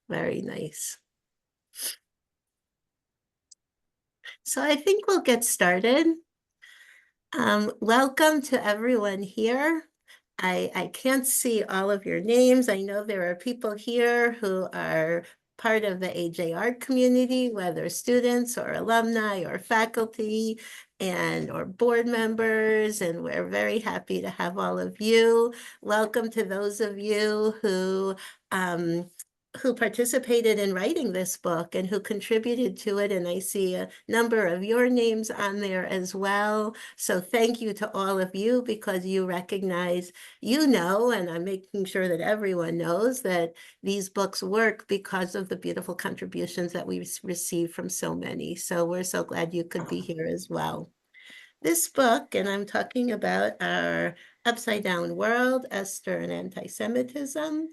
Very nice. So I think we'll get started. Welcome to everyone here. I can't see all of your names. I know there are people here who are part of the AJR community, whether students or alumni or faculty or board members, and we're very happy to have all of you. Welcome to those of you who participated in writing this book and who contributed to it. And I see a number of your names on there as well. So thank you to all of you, because you recognize, and I'm making sure that everyone knows that these books work because of the beautiful contributions that we receive from so many. So we're so glad you could be here as well. This book, and I'm talking about our Upside Down World, Esther and Antisemitism,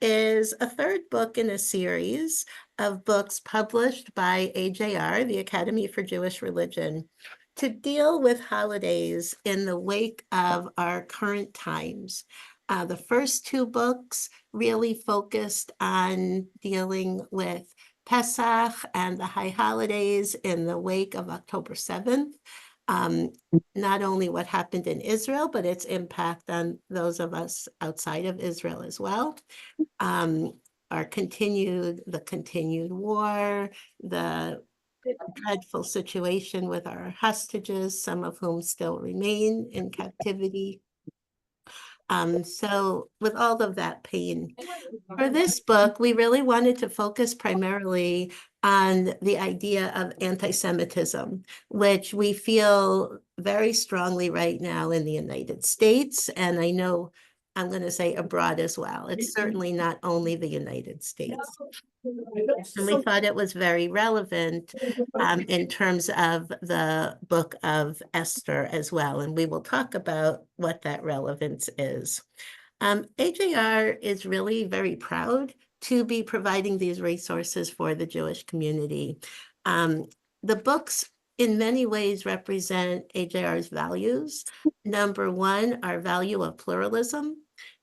is a third book in a series of books published by AJR, the Academy for Jewish Religion, to deal with holidays in the wake of our current times. The first two books really focused on dealing with Pesach and the high holidays in the wake of October 7th. Not only what happened in Israel, but its impact on those of us outside of Israel as well. The continued war, the dreadful situation with our hostages, some of whom still remain in captivity. So with all of that pain, for this book, we really wanted to focus primarily on the idea of anti-Semitism, which we feel very strongly right now in the United States. And I know I'm going to say abroad as well. It's certainly not only the United States. And we thought it was very relevant in terms of the book of Esther as well. And we will talk about what that relevance is. AJR is really very proud to be providing these resources for the Jewish community. The books in many ways represent AJR's values. Number one, our value of pluralism.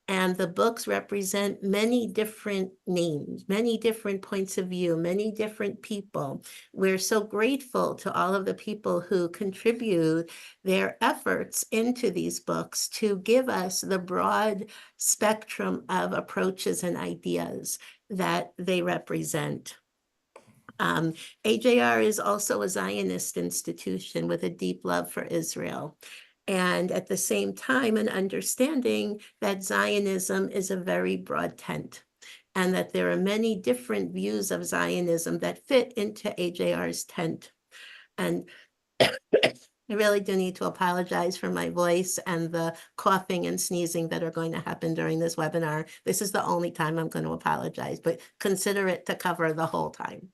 And the books represent many different names, many different points of view, many different people. We're so grateful to all of the people who contribute their efforts into these books to give us the broad spectrum of approaches and ideas that they represent. AJR is also a Zionist institution with a deep love for Israel. And at the same time, an understanding that Zionism is a very broad tent, and that there are many different views of Zionism that fit into AJR's tent. And I really do need to apologize for my voice and the coughing and sneezing that are going to happen during this webinar. This is the only time I'm going to apologize, but consider it to cover the whole time.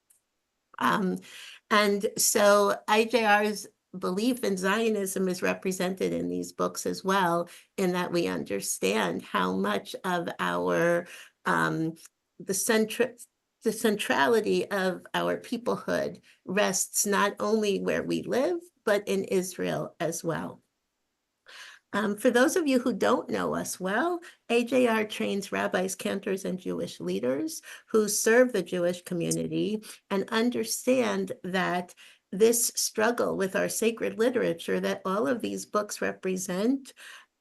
And so IJR's belief in Zionism is represented in these books as well, in that we understand how much of our the centrality of our peoplehood rests not only where we live, but in Israel as well. For those of you who don't know us well, AJR trains rabbis, cantors, and Jewish leaders who serve the Jewish community and understand that this struggle with our sacred literature that all of these books represent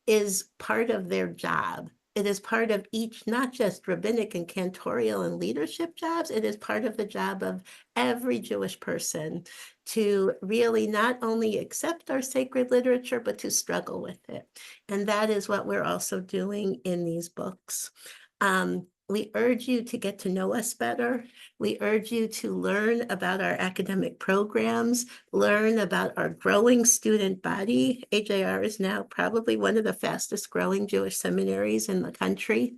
is part of their job. It is part of each, not just rabbinic and cantorial and leadership jobs, it is part of the job of every Jewish person to really not only accept our sacred literature, but to struggle with it. And that is what we're also doing in these books. We urge you to get to know us better. We urge you to learn about our academic programs, learn about our growing student body. AJR is now probably one of the fastest growing Jewish seminaries in the country.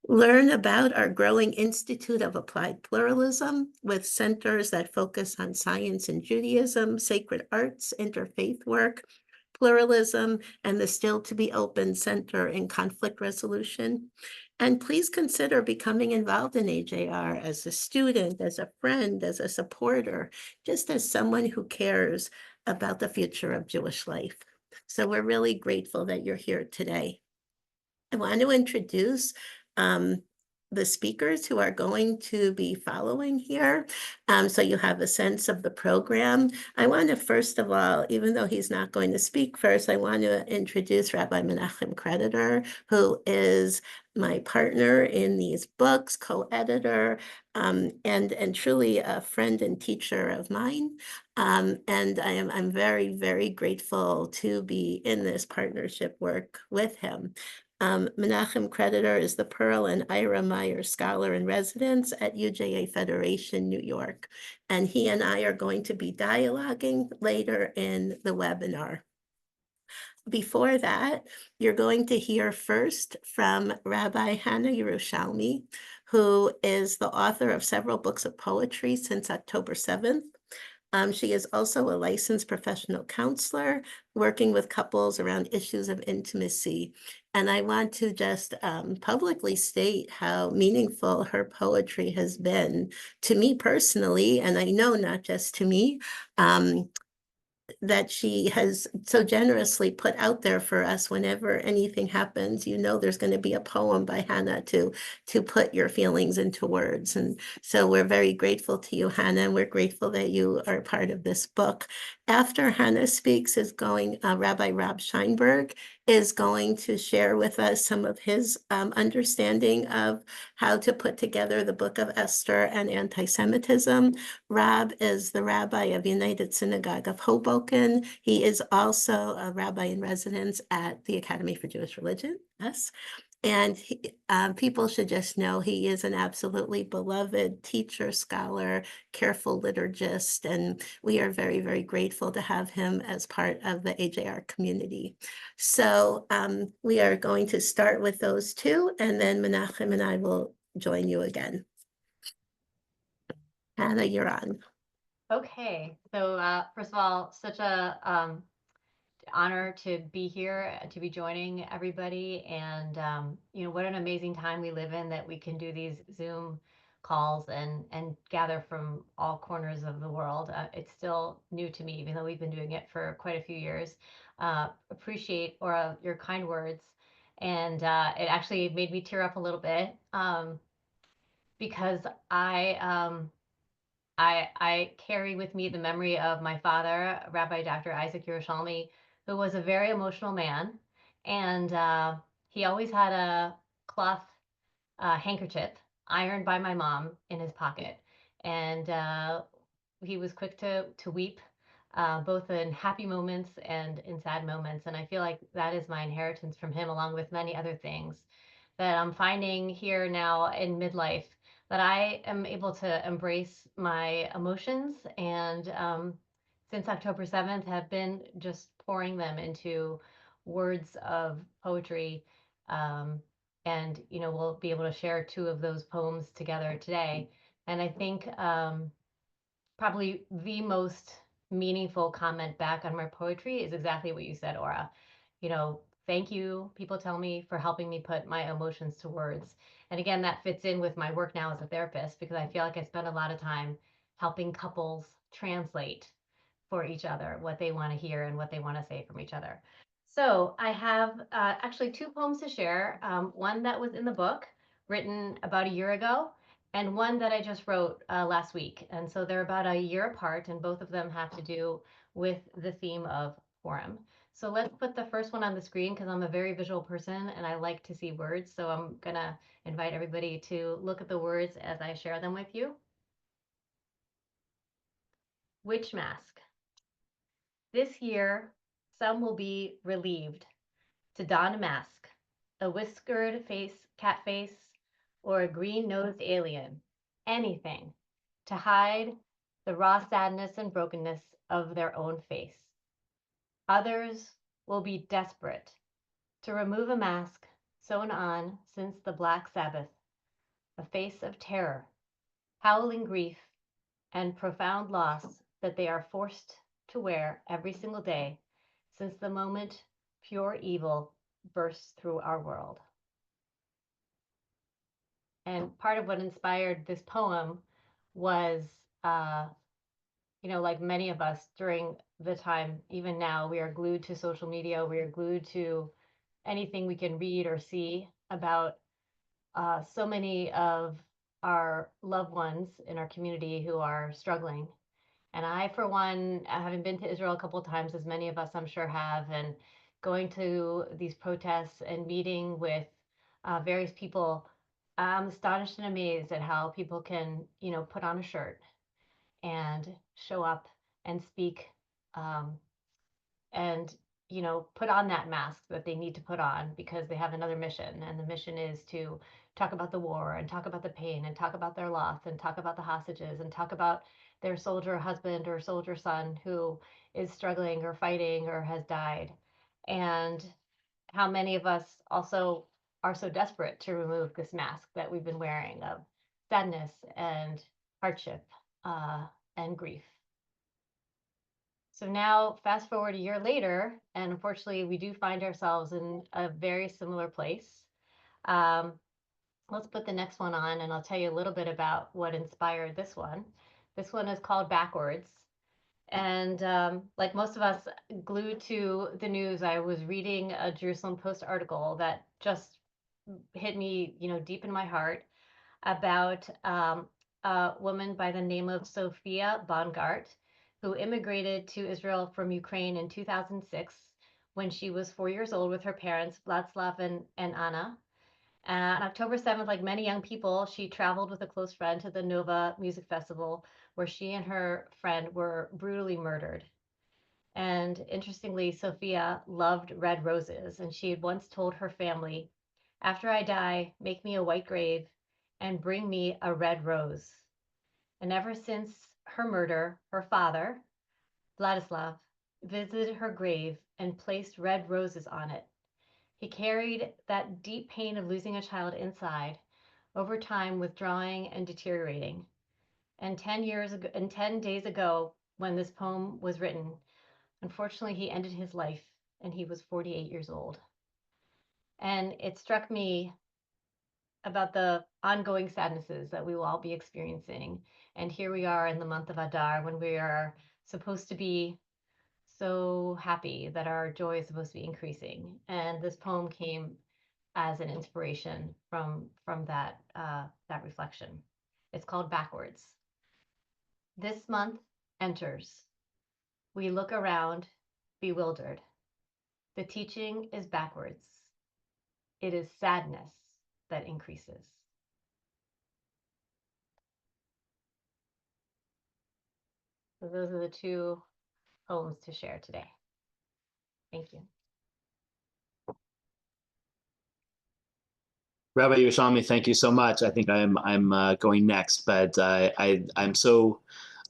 Learn about our growing Institute of Applied Pluralism with centers that focus on science and Judaism, sacred arts, interfaith work, pluralism, and the Still to Be Open Center in Conflict Resolution. And please consider becoming involved in AJR as a student, as a friend, as a supporter, just as someone who cares about the future of Jewish life. So we're really grateful that you're here today. I want to introduce the speakers who are going to be following here, so you have a sense of the program. I want to, first of all, even though he's not going to speak first, I want to introduce Rabbi Menachem Creditor, who is my partner in these books, co-editor, and truly a friend and teacher of mine. And I'm very, very grateful to be in this partnership work with him. Menachem Creditor is the Pearl and Ira Meyer Scholar in Residence at UJA Federation, New York. And he and I are going to be dialoguing later in the webinar. Before that, you're going to hear first from Rabbi Hannah Yerushalmi, who is the author of several books of poetry since October 7th. She is also a licensed professional counselor working with couples around issues of intimacy. And I want to just publicly state how meaningful her poetry has been to me personally, and I know not just to me. That she has so generously put out there for us. Whenever anything happens, you know there's going to be a poem by Hannah to put your feelings into words. And so we're very grateful to you, Hannah, and we're grateful that you are part of this book. After Hannah speaks is going, Rabbi Rob Scheinberg is going to share with us some of his understanding of how to put together the book of Esther and anti-Semitism. Rob is the rabbi of United Synagogue of Hoboken. He is also a rabbi in residence at the Academy for Jewish Religion, yes. And people should just know he is an absolutely beloved teacher, scholar, careful liturgist, and we are very, very grateful to have him as part of the AJR community. So we are going to start with those two, and then Menachem and I will join you again. Hannah, you're on. Okay, so first of all, such a honor to be here, to be joining everybody, and what an amazing time we live in that we can do these Zoom calls and gather from all corners of the world. It's still new to me, even though we've been doing it for quite a few years. Appreciate Aura your kind words, and it actually made me tear up a little bit because I carry with me the memory of my father, Rabbi Dr. Isaac Yerushalmi, who was a very emotional man, and he always had a cloth handkerchief ironed by my mom in his pocket, and he was quick to weep, both in happy moments and in sad moments. And I feel like that is my inheritance from him, along with many other things that I'm finding here now in midlife, that I am able to embrace my emotions, and since October 7th have been just pouring them into words of poetry. And we'll be able to share two of those poems together today. And I think probably the most meaningful comment back on my poetry is exactly what you said, Aura. Thank you, people tell me, for helping me put my emotions to words. And again, that fits in with my work now as a therapist, because I feel like I spend a lot of time helping couples translate for each other what they want to hear and what they want to say from each other. So I have actually two poems to share. One that was in the book, written about a year ago, and one that I just wrote last week. And so they're about a year apart, and both of them have to do with the theme of Purim. So let's put the first one on the screen, because I'm a very visual person and I like to see words. So I'm going to invite everybody to look at the words as I share them with you. Witch mask. This year, some will be relieved to don a mask, a whiskered cat face, or a green-nosed alien, anything to hide the raw sadness and brokenness of their own face. Others will be desperate to remove a mask sewn on since the Black Sabbath, a face of terror, howling grief, and profound loss that they are forced to wear every single day since the moment pure evil bursts through our world. And part of what inspired this poem was, like many of us during the time, even now, we are glued to social media, we are glued to anything we can read or see about so many of our loved ones in our community who are struggling. And I, for one, having been to Israel a couple of times, as many of us I'm sure have, and going to these protests and meeting with various people, I'm astonished and amazed at how people can, put on a shirt and show up and speak, um, and put on that mask that they need to put on because they have another mission, and the mission is to talk about the war and talk about the pain and talk about their loss and talk about the hostages and talk about their soldier husband or soldier son who is struggling or fighting or has died, and how many of us also are so desperate to remove this mask that we've been wearing of sadness and hardship, and grief. So now, fast forward a year later, and unfortunately, we do find ourselves in a very similar place. Um, let's put the next one on, and I'll tell you a little bit about what inspired this one. This one is called Backwards. And like most of us glued to the news, I was reading a Jerusalem Post article that just hit me, deep in my heart about a woman by the name of Sophia Bongart, who immigrated to Israel from Ukraine in 2006 when she was 4 years old with her parents, Vladislav and Anna. On October 7th, like many young people, she traveled with a close friend to the Nova Music Festival, where she and her friend were brutally murdered. And interestingly, Sophia loved red roses, and she had once told her family, "After I die, make me a white grave and bring me a red rose." And ever since her murder, her father, Vladislav, visited her grave and placed red roses on it. He carried that deep pain of losing a child inside, over time withdrawing and deteriorating. And 10 days ago, when this poem was written, unfortunately, he ended his life and he was 48 years old. And it struck me about the ongoing sadnesses that we will all be experiencing. And here we are in the month of Adar when we are supposed to be so happy that our joy is supposed to be increasing. And this poem came as an inspiration from that reflection. It's called Backwards. This month enters. We look around, bewildered. The teaching is backwards. It is sadness that increases. So those are the two poems to share today. Thank you. Rabbi Yerushalmi, thank you so much. I think I'm going next, but I'm so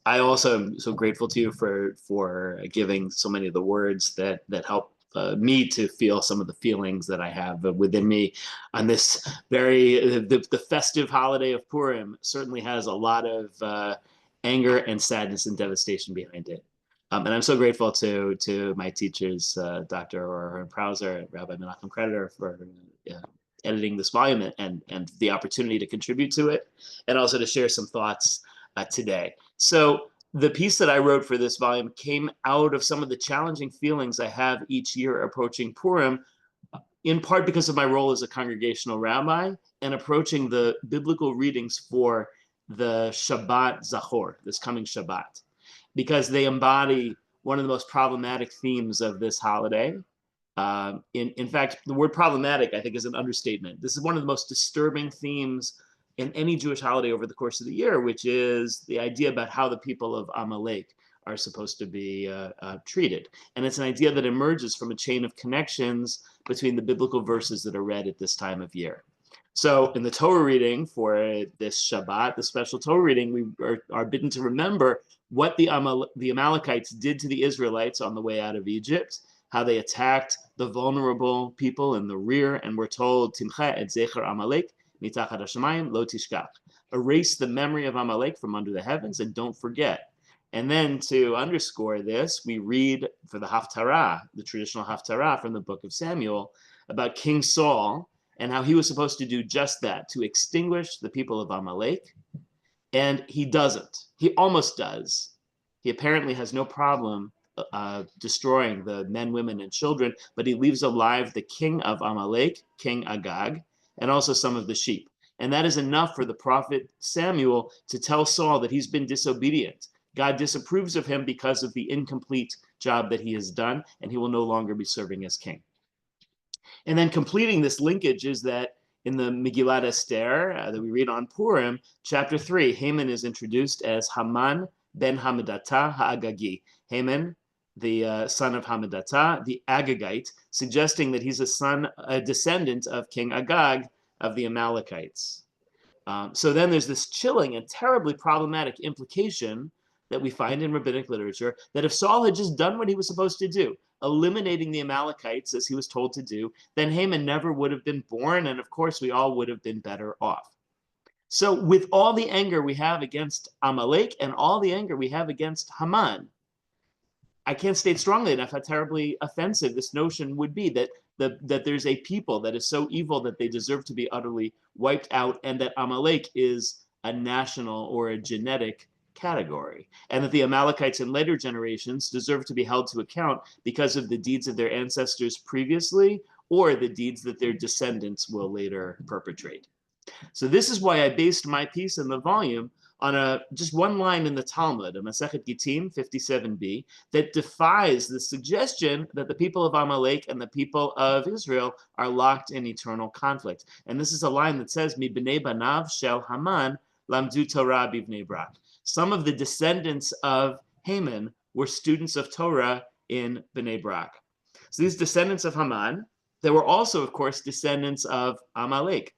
I also am so grateful to you for giving so many of the words that help me to feel some of the feelings that I have within me on this the festive holiday of Purim certainly has a lot of anger and sadness and devastation behind it. And I'm so grateful to my teachers, Dr. Oren Prauser and Rabbi Menachem Creditor for editing this volume and the opportunity to contribute to it, and also to share some thoughts today. So the piece that I wrote for this volume came out of some of the challenging feelings I have each year approaching Purim, in part because of my role as a congregational rabbi and approaching the biblical readings for the Shabbat Zachor, this coming Shabbat, because they embody one of the most problematic themes of this holiday. In fact, the word problematic, I think, is an understatement. This is one of the most disturbing themes in any Jewish holiday over the course of the year, which is the idea about how the people of Amalek are supposed to be treated. And it's an idea that emerges from a chain of connections between the biblical verses that are read at this time of year. So in the Torah reading for this Shabbat, the special Torah reading, we are bidden to remember what the Amalekites did to the Israelites on the way out of Egypt, how they attacked the vulnerable people in the rear, and we're told, Timcha et zecher Amalek mitachat hashamayim lo tishkach. Erase the memory of Amalek from under the heavens and don't forget. And then to underscore this, we read for the Haftarah, the traditional Haftarah from the book of Samuel, about King Saul and how he was supposed to do just that, to extinguish the people of Amalek. And he doesn't. He almost does. He apparently has no problem destroying the men, women, and children, but he leaves alive the king of Amalek, King Agag, and also some of the sheep. And that is enough for the prophet Samuel to tell Saul that he's been disobedient. God disapproves of him because of the incomplete job that he has done, and he will no longer be serving as king. And then completing this linkage is that in the Megillat Esther that we read on Purim, chapter 3, Haman is introduced as Haman ben Hammedatha Ha'agagi. Haman, the son of Hammedatha, the Agagite, suggesting that he's a descendant of King Agag of the Amalekites. So then there's this chilling and terribly problematic implication that we find in rabbinic literature that if Saul had just done what he was supposed to do, eliminating the Amalekites as he was told to do, then Haman never would have been born, and of course we all would have been better off. So with all the anger we have against Amalek and all the anger we have against Haman, I can't state strongly enough how terribly offensive this notion would be that there's a people that is so evil that they deserve to be utterly wiped out, and that Amalek is a national or a genetic category, and that the Amalekites in later generations deserve to be held to account because of the deeds of their ancestors previously or the deeds that their descendants will later perpetrate. So this is why I based my piece in the volume on just one line in the Talmud, a Masechet Gittin 57b, that defies the suggestion that the people of Amalek and the people of Israel are locked in eternal conflict. And this is a line that says, Mi b'nei banav shel Haman lamdu Torah b'vnei Brak. Some of the descendants of Haman were students of Torah in Bnei Brak. So these descendants of Haman, there were also, of course, descendants of Amalek.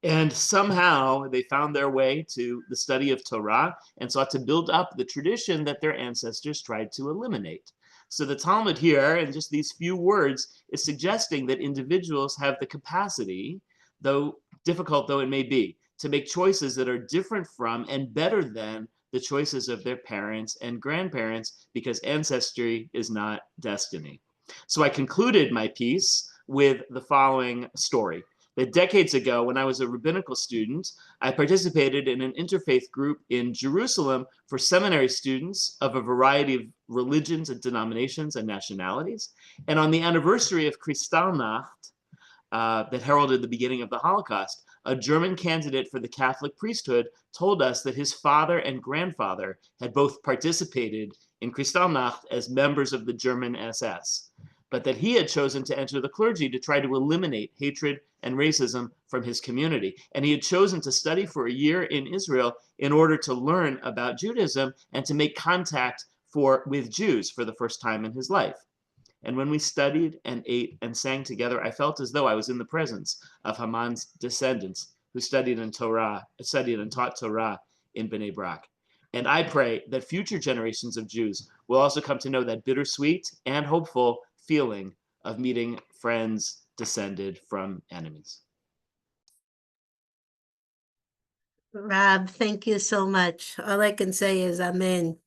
And somehow they found their way to the study of Torah and sought to build up the tradition that their ancestors tried to eliminate. So the Talmud here, in just these few words, is suggesting that individuals have the capacity, though difficult though it may be, to make choices that are different from and better than the choices of their parents and grandparents, because ancestry is not destiny. So I concluded my piece with the following story. That decades ago, when I was a rabbinical student, I participated in an interfaith group in Jerusalem for seminary students of a variety of religions and denominations and nationalities. And on the anniversary of Kristallnacht, that heralded the beginning of the Holocaust, a German candidate for the Catholic priesthood told us that his father and grandfather had both participated in Kristallnacht as members of the German SS, but that he had chosen to enter the clergy to try to eliminate hatred and racism from his community. And he had chosen to study for a year in Israel in order to learn about Judaism and to make contact with Jews for the first time in his life. And when we studied and ate and sang together, I felt as though I was in the presence of Haman's descendants who studied and taught Torah in Bnei Brak. And I pray that future generations of Jews will also come to know that bittersweet and hopeful feeling of meeting friends descended from enemies. Rob, thank you so much. All I can say is amen.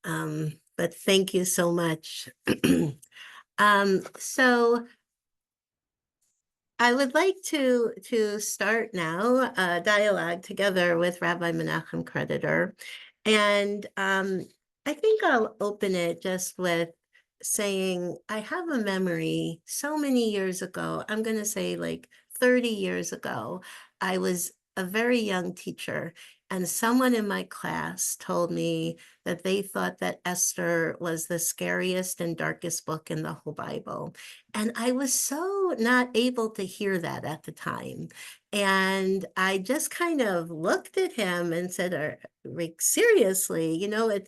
But thank you so much. So I would like to start now a dialogue together with Rabbi Menachem Creditor. And I think I'll open it just with saying I have a memory so many years ago. I'm going to say like 30 years ago. I was a very young teacher, and someone in my class told me that they thought that Esther was the scariest and darkest book in the whole Bible. And I was so not able to hear that at the time. And I just kind of looked at him and said, like, seriously, you know,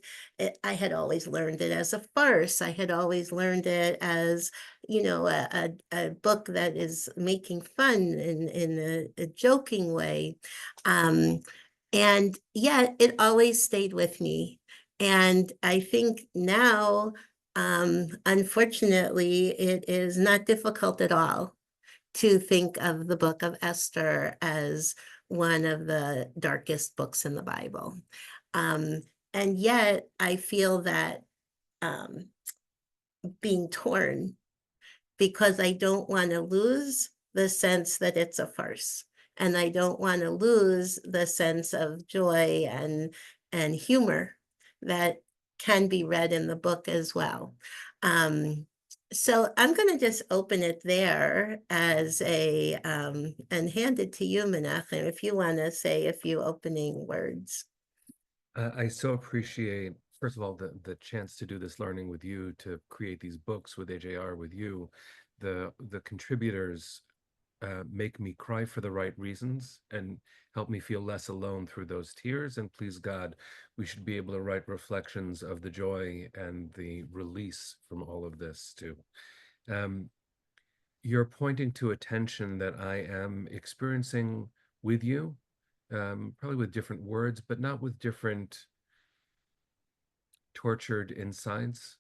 I had always learned it as a farce. I had always learned it as, you know, a book that is making fun in a joking way. And yet it always stayed with me. And I think now, unfortunately, it is not difficult at all to think of the book of Esther as one of the darkest books in the Bible. And yet I feel that being torn, because I don't want to lose the sense that it's a farce. And I don't want to lose the sense of joy and humor that can be read in the book as well. So I'm going to just open it there as a, and hand it to you, Menachem, if you want to say a few opening words. I so appreciate, first of all, the chance to do this learning with you, to create these books with AJR with you. The contributors make me cry for the right reasons and help me feel less alone through those tears. And please God, we should be able to write reflections of the joy and the release from all of this too. You're pointing to a tension that I am experiencing with you, probably with different words, but not with different tortured insides.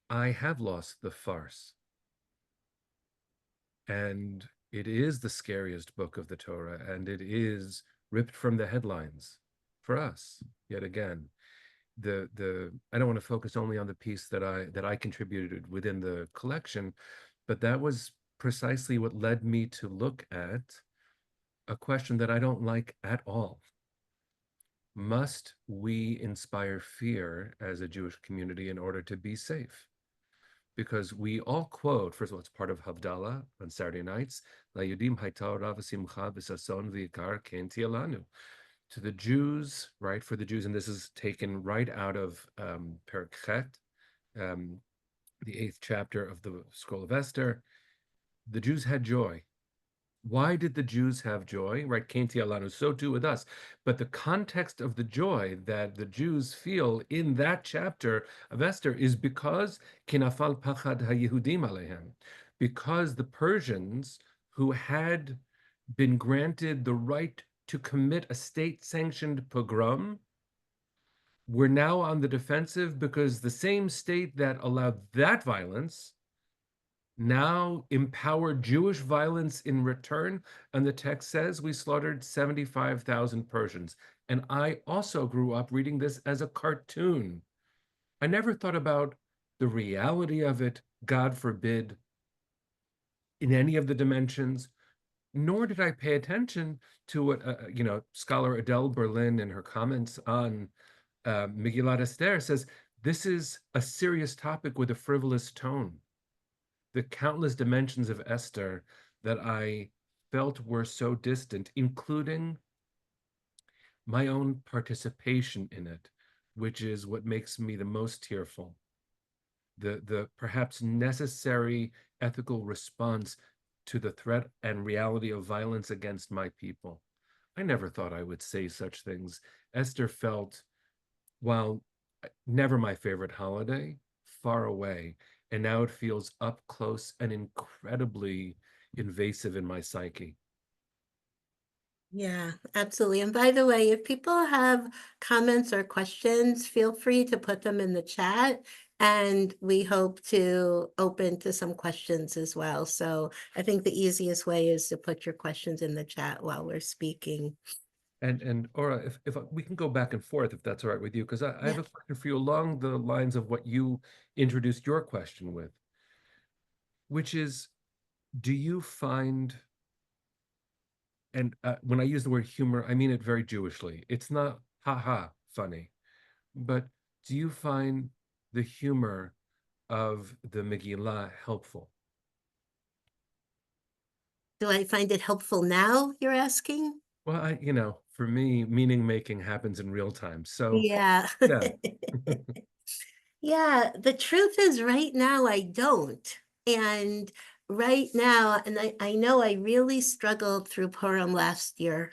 I have lost the farce. And it is the scariest book of the Torah, and it is ripped from the headlines for us, yet again. I don't want to focus only on the piece that I contributed within the collection, but that was precisely what led me to look at a question that I don't like at all. Must we inspire fear as a Jewish community in order to be safe? Because we all quote, first of all, it's part of Havdalah on Saturday nights, LaYudim hayta ora v'simcha v'sason v'ikar ken tiyeh lanu. To the Jews, right, for the Jews, and this is taken right out of Perek Chet, the 8th chapter of the Scroll of Esther. The Jews had joy. Why did the Jews have joy? Right, Ken tiyeh lanu, so too with us. But the context of the joy that the Jews feel in that chapter of Esther is because kinafal pachad haYehudim alehem, because the Persians, who had been granted the right to commit a state-sanctioned pogrom, were now on the defensive because the same state that allowed that violence now empowered Jewish violence in return. And the text says we slaughtered 75,000 Persians. And I also grew up reading this as a cartoon. I never thought about the reality of it, God forbid, in any of the dimensions, nor did I pay attention to what, scholar Adele Berlin in her comments on Megillat Esther says, this is a serious topic with a frivolous tone. The countless dimensions of Esther that I felt were so distant, including my own participation in it, which is what makes me the most tearful. The perhaps necessary ethical response to the threat and reality of violence against my people. I never thought I would say such things. Esther felt, while never my favorite holiday, far away. And now it feels up close and incredibly invasive in my psyche. Yeah, absolutely. And by the way, if people have comments or questions, feel free to put them in the chat. And we hope to open to some questions as well. So I think the easiest way is to put your questions in the chat while we're speaking. And Ora, if we can go back and forth, if that's all right with you, because I have a question for you along the lines of what you introduced your question with, which is, do you find, and when I use the word humor, I mean it very Jewishly. It's not ha funny, but do you find the humor of the Megillah helpful? Do I find it helpful now, you're asking? Well, for me, meaning making happens in real time. So Yeah. yeah. Yeah, the truth is right now I don't. And right now, and I know I really struggled through Purim last year.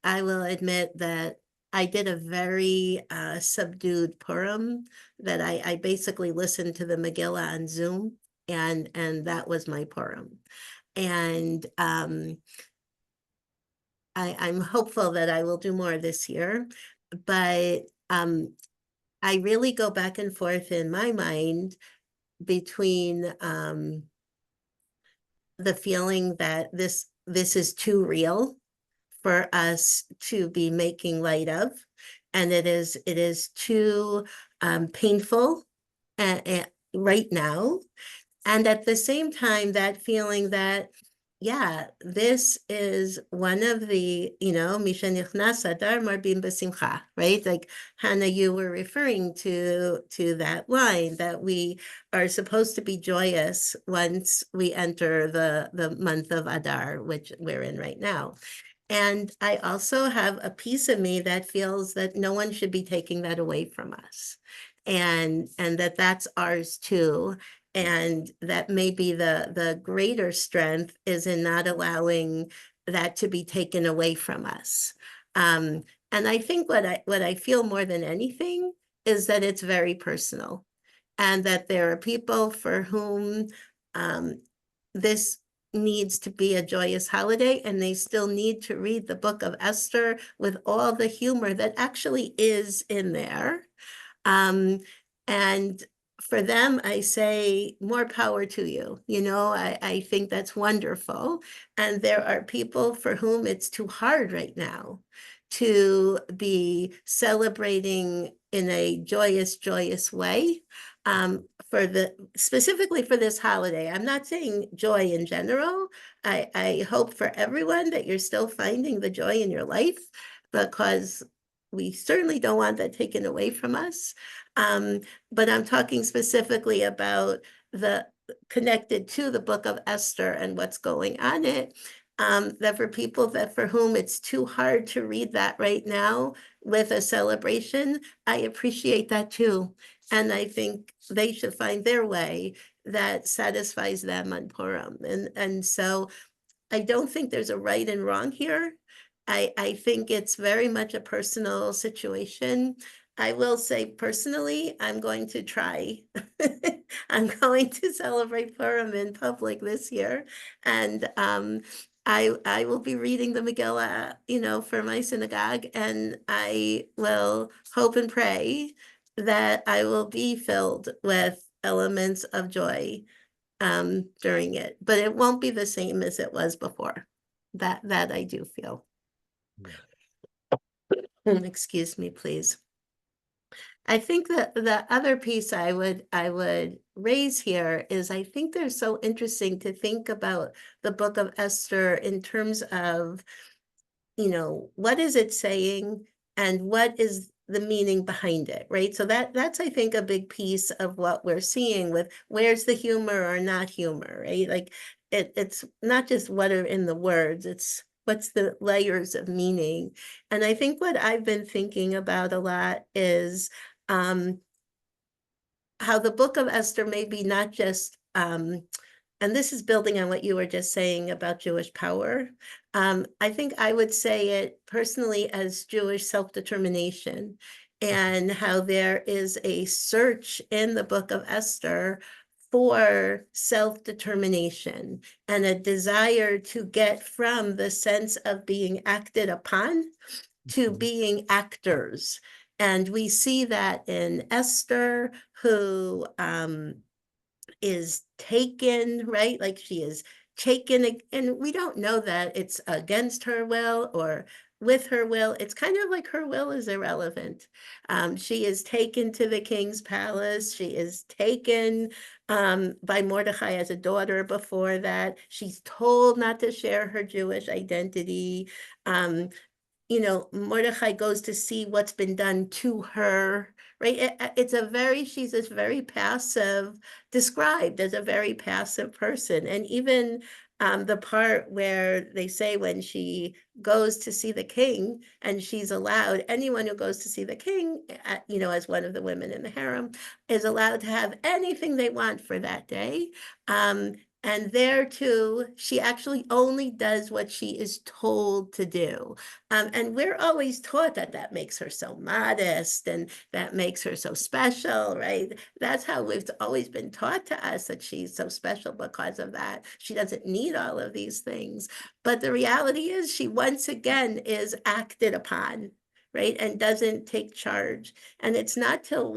I will admit that I did a very subdued Purim, that I basically listened to the Megillah on Zoom, and that was my Purim. And I'm hopeful that I will do more this year, but I really go back and forth in my mind between the feeling that this is too real for us to be making light of, and it is too painful right now, and at the same time that feeling that yeah, this is one of the, Misha Nichnas Adar Marbim B'Simcha, right? Like Hannah, you were referring to that line that we are supposed to be joyous once we enter the month of Adar, which we're in right now. And I also have a piece of me that feels that no one should be taking that away from us. And that's ours too. And that maybe the greater strength is in not allowing that to be taken away from us. And I think what I feel more than anything is that it's very personal, and that there are people for whom this needs to be a joyous holiday, and they still need to read the book of Esther with all the humor that actually is in there. And for them, I say more power to you. I think that's wonderful. And there are people for whom it's too hard right now to be celebrating in a joyous way. Specifically for this holiday. I'm not saying joy in general. I hope for everyone that you're still finding the joy in your life, because we certainly don't want that taken away from us. But I'm talking specifically about the connected to the book of Esther and what's going on it. That for people for whom it's too hard to read that right now with a celebration, I appreciate that too. And I think they should find their way that satisfies them on Purim. And so I don't think there's a right and wrong here. I think it's very much a personal situation. I will say personally, I'm going to try. I'm going to celebrate Purim in public this year. And I will be reading the Megillah, for my synagogue, and I will hope and pray that I will be filled with elements of joy during it, but it won't be the same as it was before. That I do feel. Excuse me, please. I think that the other piece I would raise here is, I think they're so interesting to think about the book of Esther in terms of, what is it saying and what is the meaning behind it, right? So that's, I think, a big piece of what we're seeing with where's the humor or not humor, right? Like it's not just what are in the words, it's what's the layers of meaning. And I think what I've been thinking about a lot is how the book of Esther may be not just and this is building on what you were just saying about Jewish power. I think I would say it personally as Jewish self-determination, and how there is a search in the book of Esther for self-determination and a desire to get from the sense of being acted upon to being actors. And we see that in Esther, who is taken, right? Like she is taken, and we don't know that it's against her will or with her will. It's kind of like her will is irrelevant. She is taken to the king's palace. She is taken by Mordecai as a daughter before that. She's told not to share her Jewish identity. Mordecai goes to see what's been done to her, right? She's this very passive, described as a very passive person. And even the part where they say when she goes to see the king, and she's allowed, anyone who goes to see the king, as one of the women in the harem, is allowed to have anything they want for that day. And there too, she actually only does what she is told to do. And we're always taught that makes her so modest and that makes her so special, right? That's how we've always been taught to us, that she's so special because of that. She doesn't need all of these things. But the reality is she once again is acted upon, right? And doesn't take charge. And it's not till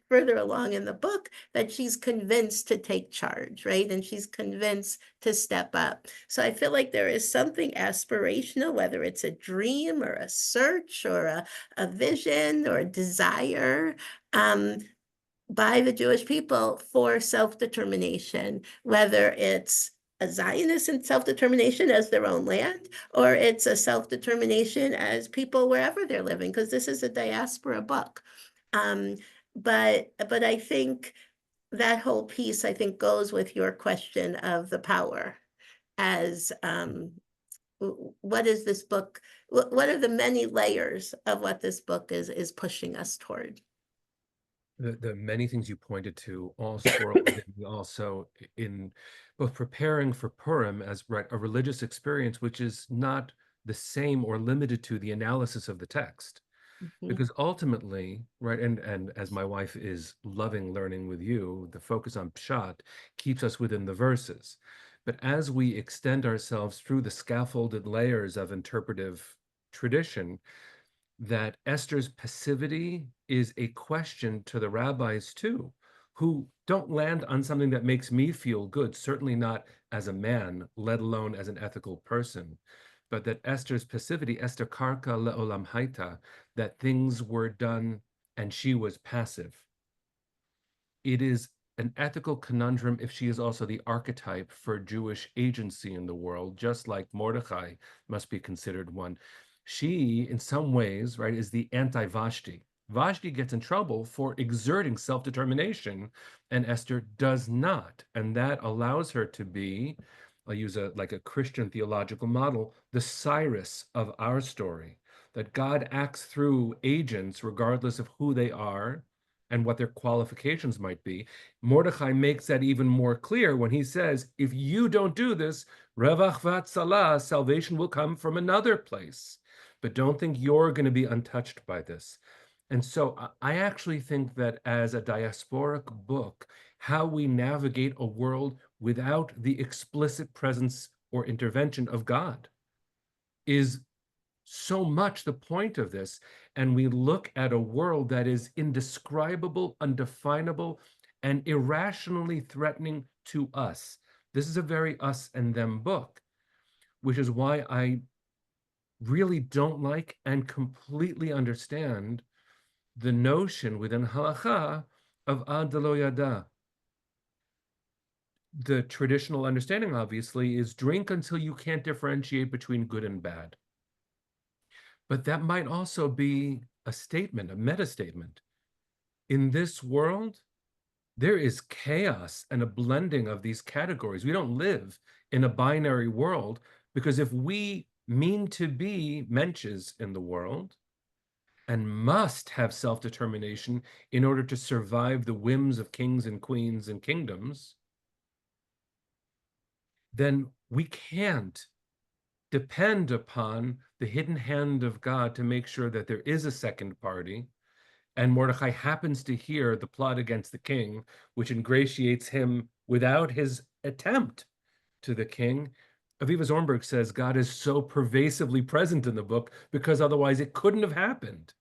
further along in the book that she's convinced to take charge, right? And she's convinced to step up. So I feel like there is something aspirational, whether it's a dream or a search or a vision or a desire, by the Jewish people for self-determination, whether it's a Zionist and self-determination as their own land, or it's a self-determination as people wherever they're living, because this is a diaspora book. But I think that whole piece, I think, goes with your question of the power as what is this book? What are the many layers of what this book is pushing us toward? The many things you pointed to all swirl within me also in both preparing for Purim as a religious experience, which is not the same or limited to the analysis of the text. Because ultimately, and as my wife is loving learning with you, the focus on pshat keeps us within the verses. But as we extend ourselves through the scaffolded layers of interpretive tradition, that Esther's passivity is a question to the rabbis too, who don't land on something that makes me feel good, certainly not as a man, let alone as an ethical person. But that Esther's passivity, Esther karka le'olam haita, that things were done and she was passive. It is an ethical conundrum if she is also the archetype for Jewish agency in the world, just like Mordechai must be considered one. She, in some ways, is the anti-Vashti. Vashti gets in trouble for exerting self-determination, and Esther does not. And that allows her to be, I'll use a Christian theological model, the Cyrus of our story, that God acts through agents regardless of who they are and what their qualifications might be. Mordechai makes that even more clear when he says, if you don't do this, revach v'atzalah, salvation will come from another place. But don't think you're going to be untouched by this. And so I actually think that as a diasporic book, how we navigate a world without the explicit presence or intervention of God is so much the point of this. And we look at a world that is indescribable, undefinable, and irrationally threatening to us. This is a very us and them book, which is why I really don't like and completely understand the notion within halacha of ad lo yada. The traditional understanding, obviously, is drink until you can't differentiate between good and bad. But that might also be a statement, a meta statement. In this world, there is chaos and a blending of these categories. We don't live in a binary world, because if we mean to be mensches in the world and must have self-determination in order to survive the whims of kings and queens and kingdoms, then we can't depend upon the hidden hand of God to make sure that there is a second party. And Mordechai happens to hear the plot against the king, which ingratiates him without his attempt to the king. Aviva Zornberg says God is so pervasively present in the book because otherwise it couldn't have happened.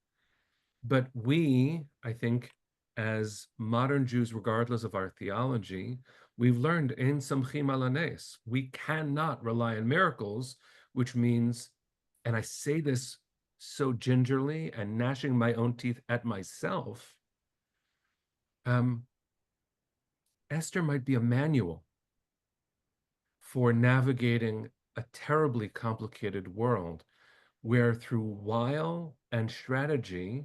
But we, I think, as modern Jews, regardless of our theology, we've learned in Samchim ala nes, we cannot rely on miracles, which means, and I say this so gingerly and gnashing my own teeth at myself, Esther might be a manual for navigating a terribly complicated world where through wile and strategy,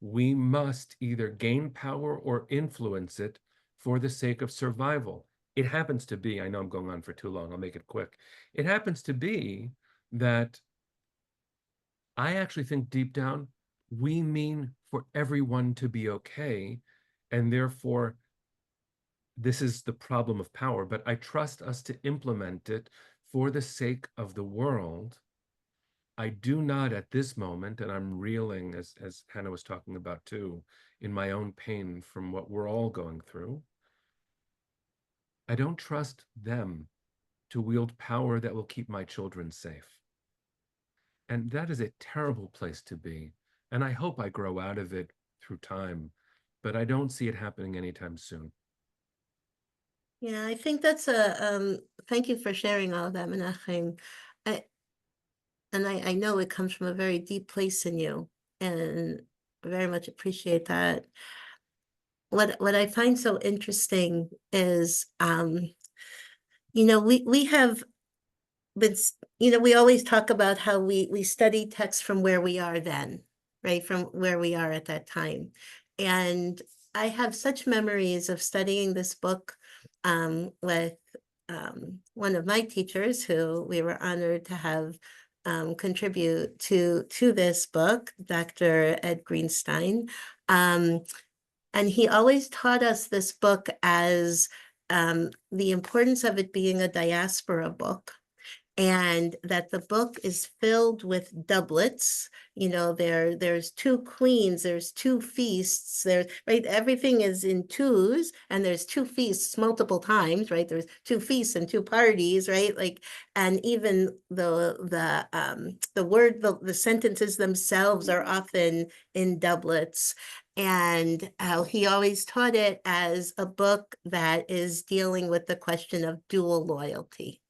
we must either gain power or influence it for the sake of survival. It happens to be, I know I'm going on for too long, I'll make it quick. It happens to be that I actually think deep down, we mean for everyone to be okay. And therefore, this is the problem of power, but I trust us to implement it for the sake of the world. I do not at this moment, and I'm reeling, as Hannah was talking about too, in my own pain from what we're all going through. I don't trust them to wield power that will keep my children safe. And that is a terrible place to be. And I hope I grow out of it through time, but I don't see it happening anytime soon. Yeah, I think that's thank you for sharing all of that, Menachem. I know it comes from a very deep place in you, and I very much appreciate that. What I find so interesting is we have been, we always talk about how we study texts from where we are then, right? From where we are at that time. And I have such memories of studying this book with one of my teachers who we were honored to have contribute to this book, Dr. Ed Greenstein. And he always taught us this book as the importance of it being a diaspora book, and that the book is filled with doublets. There's two queens, there's two feasts, right, everything is in twos, and there's two feasts multiple times, right? There's two feasts and two parties, right? Like, and even the sentences themselves are often in doublets. And how he always taught it as a book that is dealing with the question of dual loyalty.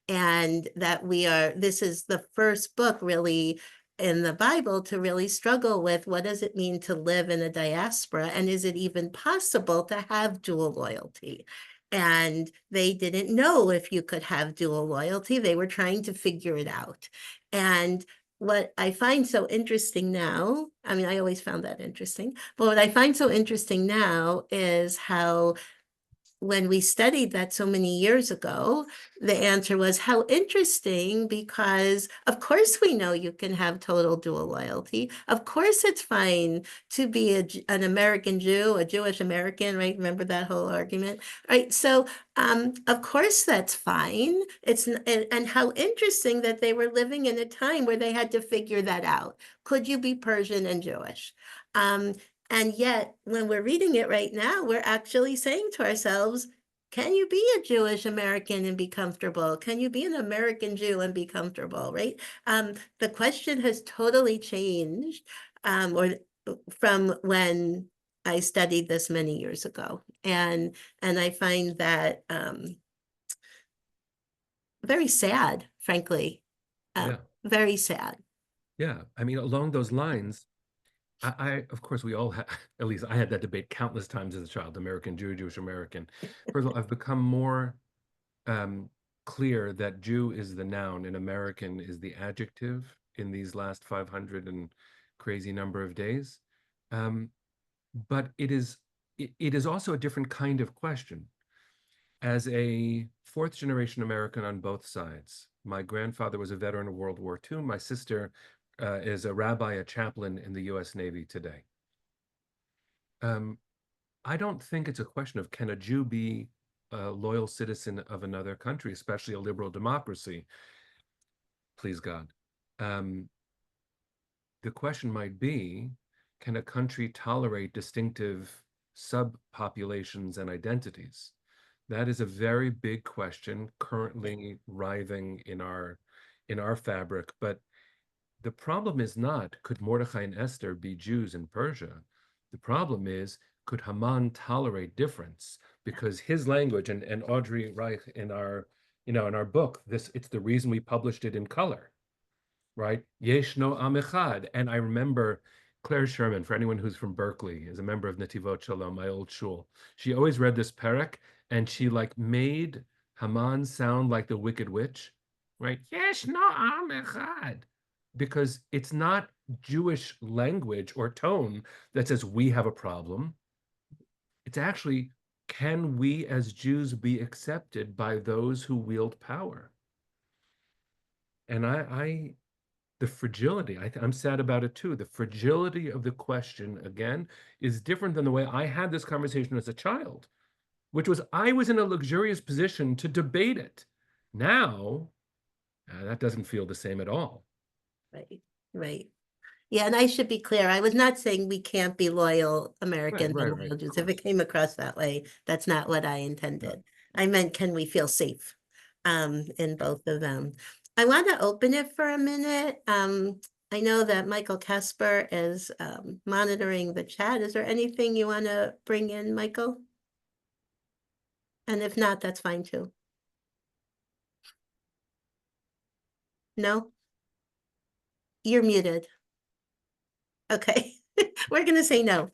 And that this is the first book really in the Bible to really struggle with what does it mean to live in a diaspora, and is it even possible to have dual loyalty? And they didn't know if you could have dual loyalty. They were trying to figure it out. And what I find so interesting now, I mean, I always found that interesting, but what I find so interesting now is how when we studied that so many years ago, the answer was how interesting, because of course we know you can have total dual loyalty. Of course it's fine to be an American Jew, a Jewish American, right? Remember that whole argument, right? So of course that's fine. And how interesting that they were living in a time where they had to figure that out. Could you be Persian and Jewish? And yet, when we're reading it right now, we're actually saying to ourselves, can you be a Jewish American and be comfortable? Can you be an American Jew and be comfortable, right? The question has totally changed or from when I studied this many years ago. And I find that very sad, frankly. Yeah. Very sad. Yeah. I mean, along those lines, of course, we all have, at least I had that debate countless times as a child, American Jew, Jewish American. First of all, I've become more clear that Jew is the noun and American is the adjective in these last 500 and crazy number of days. But it is also a different kind of question. As a fourth generation American on both sides, my grandfather was a veteran of World War II. My sister is a rabbi, a chaplain in the US Navy today. I don't think it's a question of can a Jew be a loyal citizen of another country, especially a liberal democracy, please God. The question might be, can a country tolerate distinctive subpopulations and identities? That is a very big question currently writhing in our fabric. But the problem is not, could Mordechai and Esther be Jews in Persia? The problem is, could Haman tolerate difference? Because his language, and Audrey Reich in our book, it's the reason we published it in color, right? Yeshno Am Echad. And I remember Claire Sherman, for anyone who's from Berkeley, is a member of Netivot Shalom, my old shul. She always read this perek, and she made Haman sound like the Wicked Witch, right? Yeshno Am Echad. Because it's not Jewish language or tone that says we have a problem. It's actually, can we as Jews be accepted by those who wield power? And the fragility, I'm sad about it too. The fragility of the question, again, is different than the way I had this conversation as a child, which was I was in a luxurious position to debate it. Now, that doesn't feel the same at all. Right, right. Yeah, and I should be clear, I was not saying we can't be loyal Americans and Right, loyal Jews. If it came across that way, that's not what I intended. I meant, can we feel safe in both of them? I want to open it for a minute. I know that Michael Kasper is monitoring the chat. Is there anything you want to bring in, Michael? And if not, that's fine too. No? You're muted. Okay, we're gonna say no.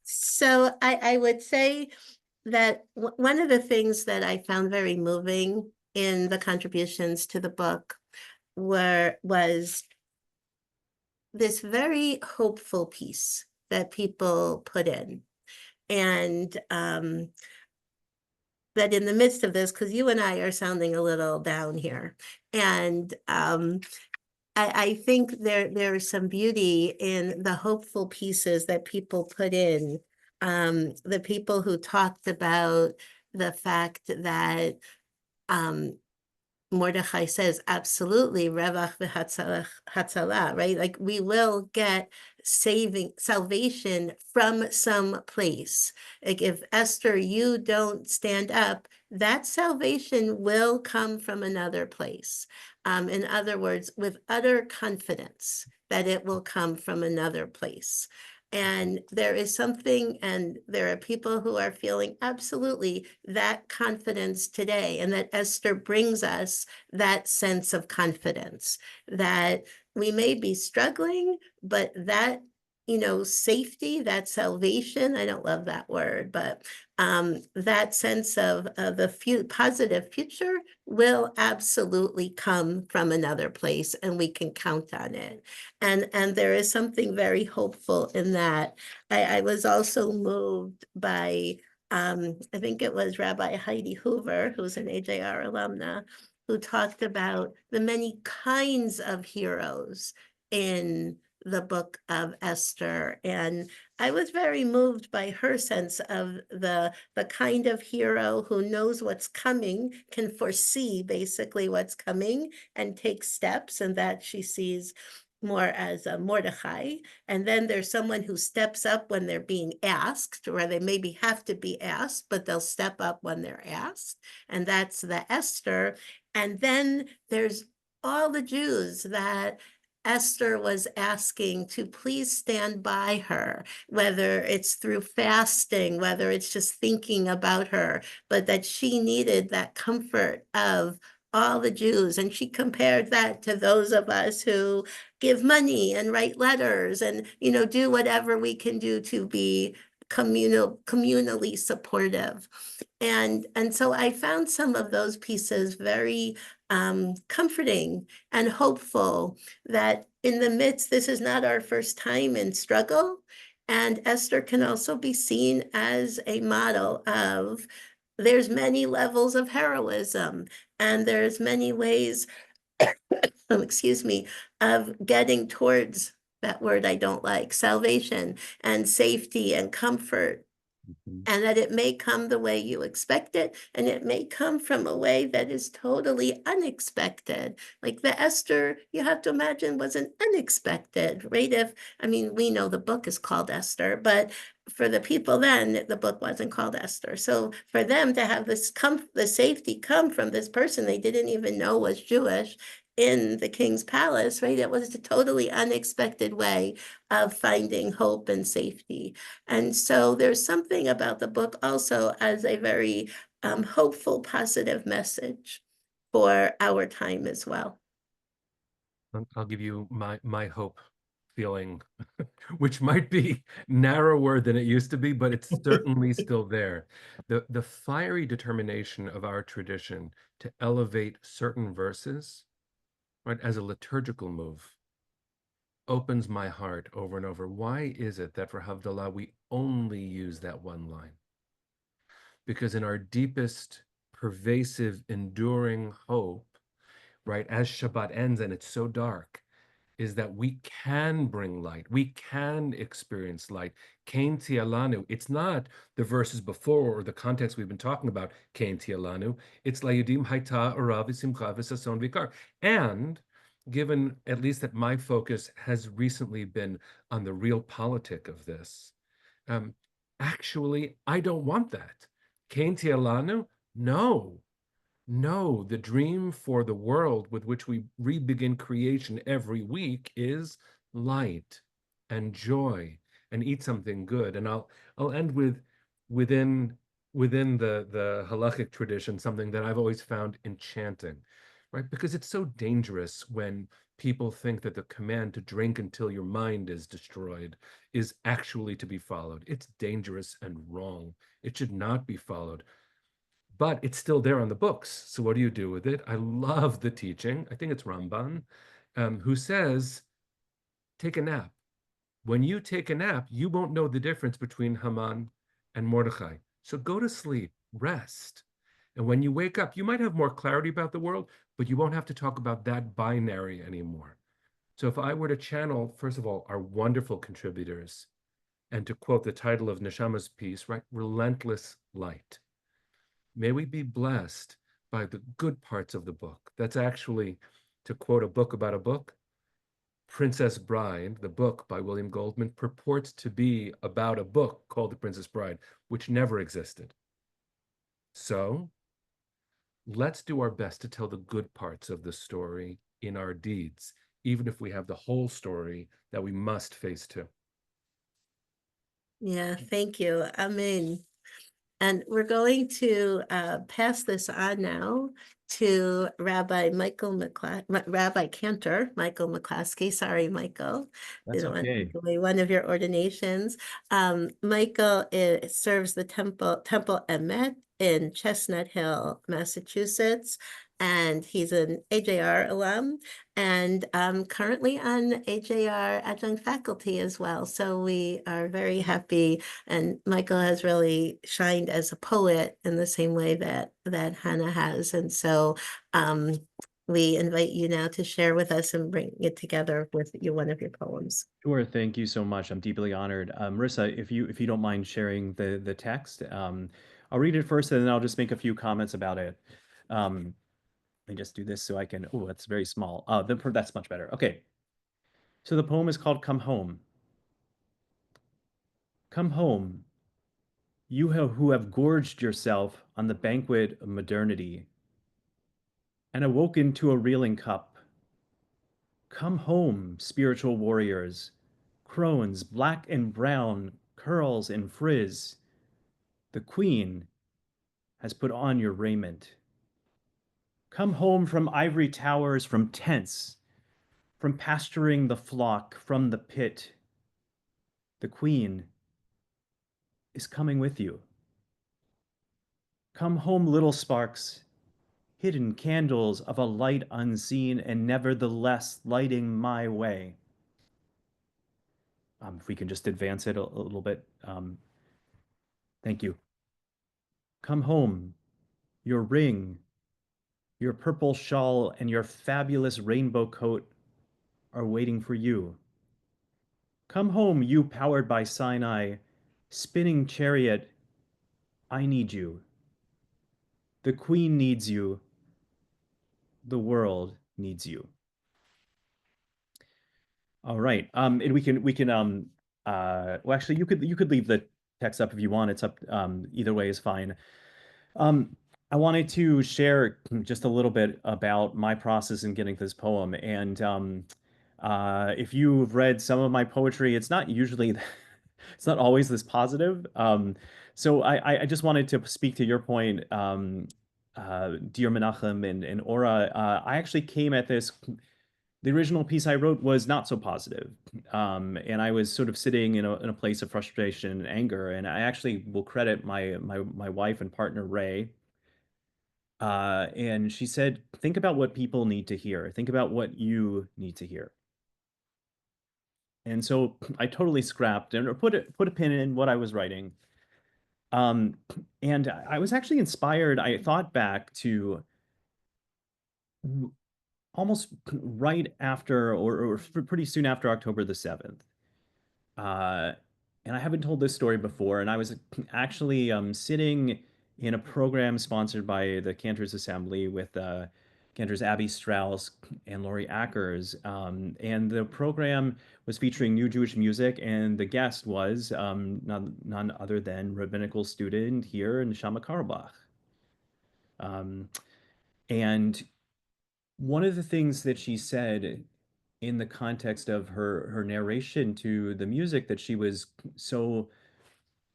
So I would say that one of the things that I found very moving in the contributions to the book was this very hopeful piece that people put in. And that in the midst of this, because you and I are sounding a little down here, and I think there's some beauty in the hopeful pieces that people put in. The people who talked about the fact that Mordechai says, absolutely, Revach v'Hatzalah, right? Like we will get salvation from some place. Like if Esther, you don't stand up, that salvation will come from another place. In other words, with utter confidence that it will come from another place. And there is something, and there are people who are feeling absolutely that confidence today, and that Esther brings us that sense of confidence that we may be struggling, but that, safety, that salvation, I don't love that word, but that sense of the positive future will absolutely come from another place, and we can count on it. And there is something very hopeful in that. I was also moved by, I think it was Rabbi Heidi Hoover, who's an AJR alumna, who talked about the many kinds of heroes in the book of Esther. And I was very moved by her sense of the kind of hero who knows what's coming, can foresee basically what's coming and take steps, and that she sees more as a Mordechai. And then there's someone who steps up when they're being asked, or they maybe have to be asked, but they'll step up when they're asked. And that's the Esther. And then there's all the Jews that Esther was asking to please stand by her, whether it's through fasting, whether it's just thinking about her, but that she needed that comfort of all the Jews. And she compared that to those of us who give money and write letters and, do whatever we can do to be communally supportive. And so I found some of those pieces very comforting and hopeful, that in the midst, this is not our first time in struggle. And Esther can also be seen as a model of there's many levels of heroism, and there's many ways, excuse me, of getting towards that word I don't like, salvation and safety and comfort. And that it may come the way you expect it, and it may come from a way that is totally unexpected. Like the Esther, you have to imagine, was an unexpected, right? We know the book is called Esther, but for the people then, the book wasn't called Esther. So for them to have the safety come from this person they didn't even know was Jewish in the king's palace, right? It was a totally unexpected way of finding hope and safety. And so there's something about the book also as a very hopeful, positive message for our time as well. I'll give you my hope feeling, which might be narrower than it used to be, but it's certainly still there. The fiery determination of our tradition to elevate certain verses, right, as a liturgical move opens my heart over and over. Why is it that for Havdalah we only use that one line? Because in our deepest, pervasive, enduring hope, right, as Shabbat ends and it's so dark, is that we can bring light. We can experience light. Kain tialanu. It's not the verses before or the context we've been talking about. Kain tialanu. It's layudim haita arav simcha v'sason vikar. And given at least that my focus has recently been on the real politic of this, actually, I don't want that. Kain tialanu? No. No, the dream for the world with which we re-begin creation every week is light and joy and eat something good. And I'll end with within the halachic tradition, something that I've always found enchanting, right? Because it's so dangerous when people think that the command to drink until your mind is destroyed is actually to be followed. It's dangerous and wrong. It should not be followed. But it's still there on the books. So what do you do with it? I love the teaching. I think it's Ramban, who says, take a nap. When you take a nap, you won't know the difference between Haman and Mordechai. So go to sleep, rest. And when you wake up, you might have more clarity about the world, but you won't have to talk about that binary anymore. So if I were to channel, first of all, our wonderful contributors, and to quote the title of Neshama's piece, right, relentless light. May we be blessed by the good parts of the book. That's actually, to quote a book about a book, Princess Bride, the book by William Goldman, purports to be about a book called The Princess Bride, which never existed. So let's do our best to tell the good parts of the story in our deeds, even if we have the whole story that we must face to. Yeah, thank you. Amen. And we're going to pass this on now to Rabbi Cantor, Michael McClaskey. Sorry, Michael. That's Didn't want to okay. take away one of your ordinations. Michael serves the Temple Emet in Chestnut Hill, Massachusetts, and he's an AJR alum and currently on AJR adjunct faculty as well. So we are very happy, and Michael has really shined as a poet in the same way that Hannah has. And so we invite you now to share with us and bring it together with one of your poems. Sure. Thank you so much. I'm deeply honored. Marissa, if you don't mind sharing the text, I'll read it first and then I'll just make a few comments about it. Let me just do this so I can. Oh, that's very small. That's much better. Okay. So the poem is called "Come Home." Come home, who have gorged yourself on the banquet of modernity and awoken to a reeling cup. Come home, spiritual warriors, crones black and brown, curls and frizz. The queen has put on your raiment. Come home from ivory towers, from tents, from pasturing the flock, from the pit. The queen is coming with you. Come home, little sparks, hidden candles of a light unseen and nevertheless lighting my way. If we can just advance it a little bit. Thank you. Come home, your ring, your purple shawl, and your fabulous rainbow coat are waiting for you. Come home, you powered by Sinai, spinning chariot. I need you. The queen needs you. The world needs you. All right. And well, actually you could leave the text up if you want. It's up, either way is fine. I wanted to share just a little bit about my process in getting this poem. And if you've read some of my poetry, it's not usually, it's not always this positive. So I just wanted to speak to your point, dear Menachem and Ora. I actually came at this, the original piece I wrote was not so positive. And I was sort of sitting in a place of frustration and anger. And I actually will credit my wife and partner, Ray. And she said, think about what people need to hear. Think about what you need to hear. And so I totally scrapped and put a pin in what I was writing. And I was actually inspired. I thought back to almost right after or pretty soon after October the 7th. And I haven't told this story before. And I was actually sitting in a program sponsored by the Cantors Assembly with Cantors Abby Strauss and Laurie Ackers. And the program was featuring new Jewish music, and the guest was none other than rabbinical student here in Shama Karlbach. And one of the things that she said in the context of her narration to the music that she was so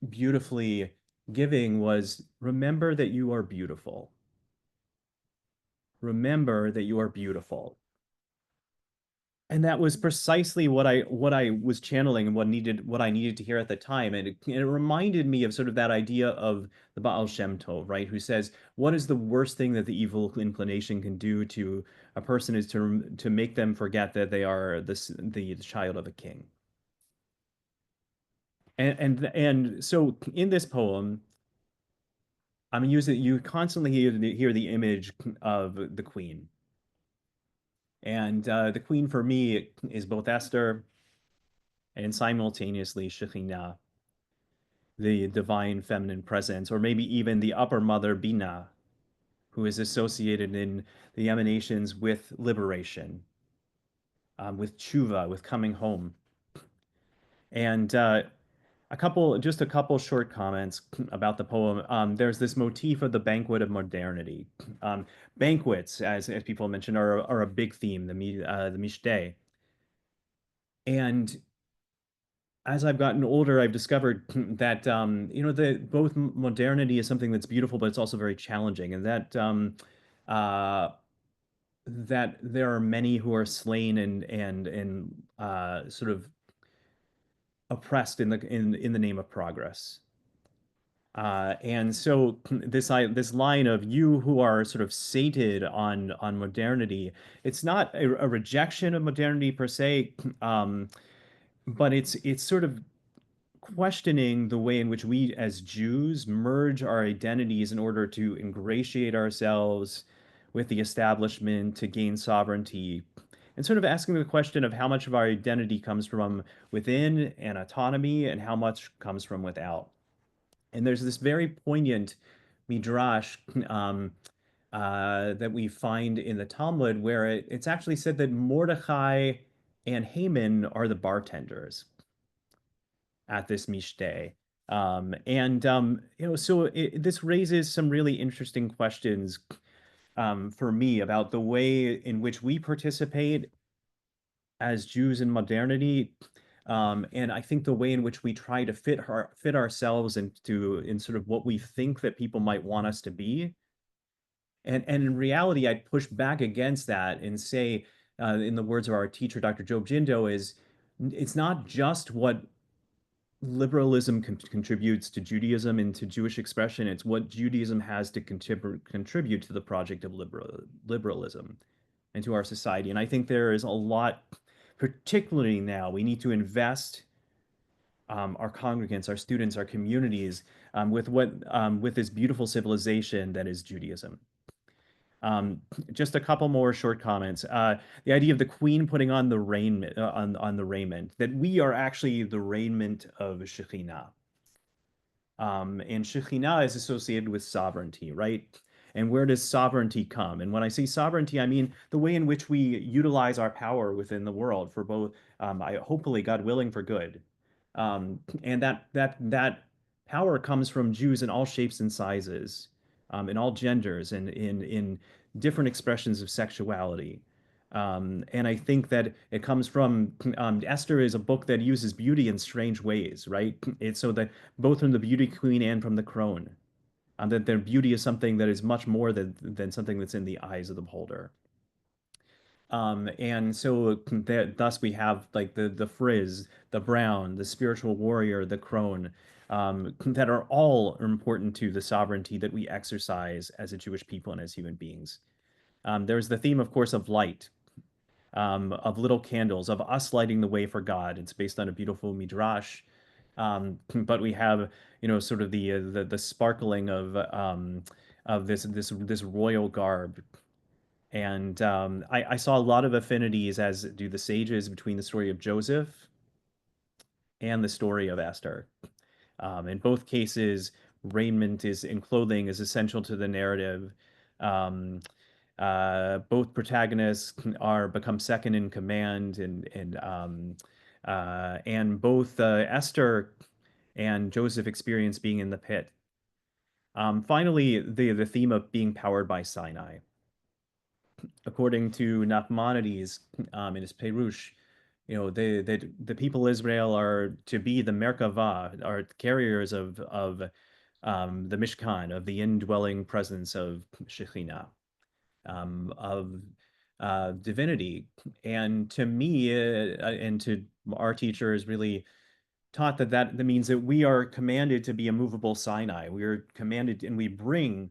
beautifully giving was, remember that you are beautiful. Remember that you are beautiful. And that was precisely what I was channeling and what I needed to hear at the time. And it reminded me of sort of that idea of the Baal Shem Tov, right? Who says, what is the worst thing that the evil inclination can do to a person is to make them forget that they are the child of a king. And so in this poem, I'm using, you constantly hear the image of the queen. And the queen for me is both Esther and simultaneously Shekhinah, the divine feminine presence, or maybe even the upper mother Bina, who is associated in the emanations with liberation, with tshuva, with coming home. And just a couple short comments about the poem. There's this motif of the banquet of modernity. Banquets, as people mentioned, are a big theme, the Mishteh. And as I've gotten older, I've discovered that both modernity is something that's beautiful, but it's also very challenging, and that there are many who are slain and sort of oppressed in the name of progress. And so this line of you who are sort of sated on modernity, it's not a rejection of modernity per se, but it's sort of questioning the way in which we as Jews merge our identities in order to ingratiate ourselves with the establishment to gain sovereignty, and sort of asking the question of how much of our identity comes from within and autonomy and how much comes from without. And there's this very poignant midrash that we find in the Talmud where it's actually said that Mordechai and Haman are the bartenders at this mishteh. So this raises some really interesting questions for me about the way in which we participate as Jews in modernity. And I think the way in which we try to fit ourselves in sort of what we think that people might want us to be. And in reality, I'd push back against that and say, in the words of our teacher, Dr. Job Jindo, it's not just what liberalism contributes to Judaism and to Jewish expression. It's what Judaism has to contribute to the project of liberalism and to our society. And I think there is a lot, particularly now, we need to invest our congregants, our students, our communities with this beautiful civilization that is Judaism. Just a couple more short comments. The idea of the queen putting on the raiment, on the raiment, that we are actually the raiment of Shekhinah. And Shekhinah is associated with sovereignty, right? And where does sovereignty come? And when I say sovereignty, I mean the way in which we utilize our power within the world for both, hopefully, God willing, for good. And that power comes from Jews in all shapes and sizes, in all genders, and in different expressions of sexuality. And I think that it comes from Esther is a book that uses beauty in strange ways, right? It's so that both from the beauty queen and from the crone, that their beauty is something that is much more than something that's in the eyes of the beholder. And so thus we have like the frizz, the brown, the spiritual warrior, the crone, that are all important to the sovereignty that we exercise as a Jewish people and as human beings. There's the theme, of course, of light, of little candles, of us lighting the way for God. It's based on a beautiful midrash, but we have, sort of the sparkling of this royal garb. And I saw a lot of affinities, as do the sages, between the story of Joseph and the story of Esther. In both cases, raiment and clothing is essential to the narrative. Both protagonists become second in command, and both Esther and Joseph experience being in the pit. Finally, the theme of being powered by Sinai. According to Nachmanides, in his Perush, the people of Israel are to be the Merkavah, are carriers of the Mishkan, of the indwelling presence of Shekhinah, of divinity. And to me, and to our teachers, really taught that means that we are commanded to be a movable Sinai. We are commanded, and we bring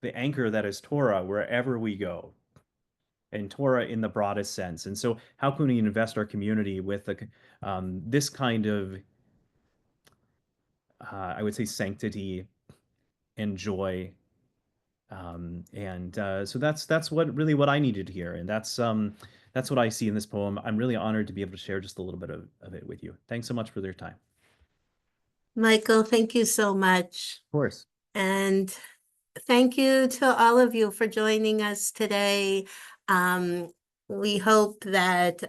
the anchor that is Torah wherever we go, and Torah in the broadest sense. And so, how can we invest our community with this kind of, I would say, sanctity and joy? So that's what I needed to hear, and that's what I see in this poem. I'm really honored to be able to share just a little bit of it with you. Thanks so much for your time. Michael, thank you so much. Of course. And thank you to all of you for joining us today. We hope that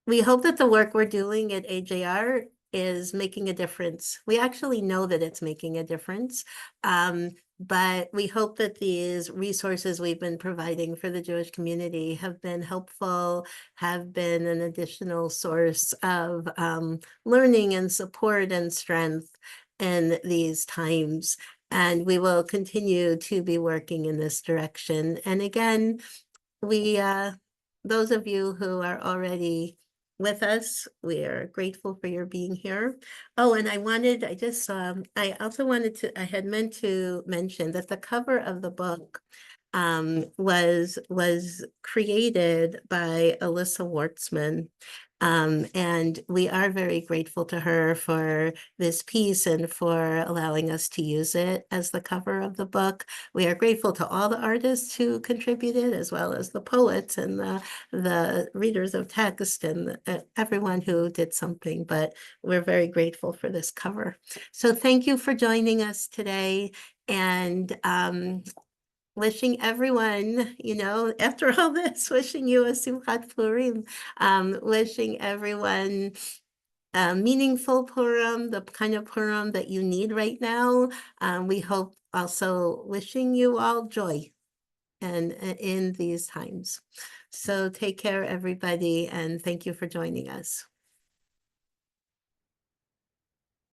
the work we're doing at AJR is making a difference. We actually know that it's making a difference. But we hope that these resources we've been providing for the Jewish community have been helpful, have been an additional source of learning and support and strength in these times. And we will continue to be working in this direction. And again, those of you who are already with us, we are grateful for your being here. Oh, and I had meant to mention that the cover of the book was created by Alyssa Wartzman. And we are very grateful to her for this piece and for allowing us to use it as the cover of the book. We are grateful to all the artists who contributed, as well as the poets and the readers of text and everyone who did something, but we're very grateful for this cover. So thank you for joining us today, and wishing everyone, after all this, wishing you a Simchat Purim, wishing everyone a meaningful Purim, the kind of Purim that you need right now. We hope also wishing you all joy and in these times. So take care, everybody, and thank you for joining us.